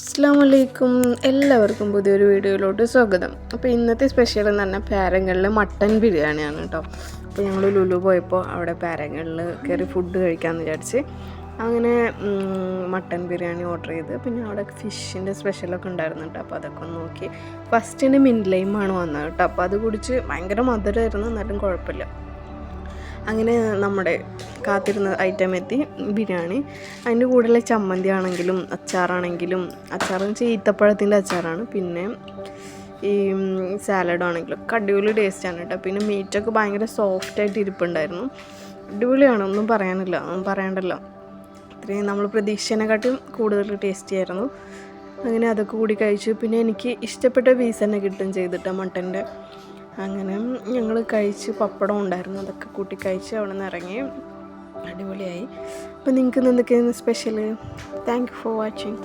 അസ്സലാമലൈക്കും, എല്ലാവർക്കും പുതിയൊരു വീഡിയോയിലോട്ട് സ്വാഗതം. അപ്പോൾ ഇന്നത്തെ സ്പെഷ്യൽ എന്ന് പറഞ്ഞാൽ പാരങ്ങളിലെ മട്ടൻ ബിരിയാണിയാണ് കേട്ടോ. അപ്പോൾ ഞങ്ങൾ ലുലു പോയപ്പോൾ അവിടെ പാരങ്ങളിൽ കയറി ഫുഡ് കഴിക്കാമെന്ന് വിചാരിച്ച് അങ്ങനെ മട്ടൻ ബിരിയാണി ഓർഡർ ചെയ്ത്. പിന്നെ അവിടെ ഫിഷിൻ്റെ സ്പെഷ്യലൊക്കെ ഉണ്ടായിരുന്നു കേട്ടോ. അപ്പോൾ അതൊക്കെ ഒന്ന് നോക്കി. ഫസ്റ്റിന് മിൻറ്റ് ലൈമാണ് വന്നത് കേട്ടോ. അപ്പോൾ അത് കുടിച്ച് ഭയങ്കര മധുരമായിരുന്നു, എന്നാലും കുഴപ്പമില്ല. അങ്ങനെ നമ്മുടെ കാത്തിരുന്ന ഐറ്റം എത്തി, ബിരിയാണി. അതിൻ്റെ കൂടെയുള്ള ചമ്മന്തി ആണെങ്കിലും അച്ചാറാണെങ്കിലും, അച്ചാറെന്ന് വെച്ചാൽ ഈത്തപ്പഴത്തിൻ്റെ അച്ചാറാണ്. പിന്നെ ഈ സാലഡാണെങ്കിലും ഒക്കെ അടിപൊളി ടേസ്റ്റാണ് കേട്ടോ. പിന്നെ മീറ്റൊക്കെ ഭയങ്കര സോഫ്റ്റായിട്ട് ഇരിപ്പുണ്ടായിരുന്നു. അടിപൊളിയാണ്, ഒന്നും പറയണ്ടല്ലോ. ഇത്രയും നമ്മൾ പ്രതീക്ഷിച്ചതിനെക്കാട്ടും കൂടുതൽ ടേസ്റ്റി ആയിരുന്നു. അങ്ങനെ അതൊക്കെ കൂടി കഴിച്ചു. പിന്നെ എനിക്ക് ഇഷ്ടപ്പെട്ട പീസ് തന്നെ കിട്ടും ചെയ്തിട്ട് മട്ടൻ്റെ. അങ്ങനെ ഞങ്ങൾ കഴിച്ച്, പപ്പടം ഉണ്ടായിരുന്നു, അതൊക്കെ കൂട്ടി കഴിച്ച് അവിടെ നിന്ന് ഇറങ്ങി. അടിപൊളിയായി. അപ്പോൾ നിങ്ങൾക്ക് എന്തൊക്കെയാണ് special? Thank you for watching.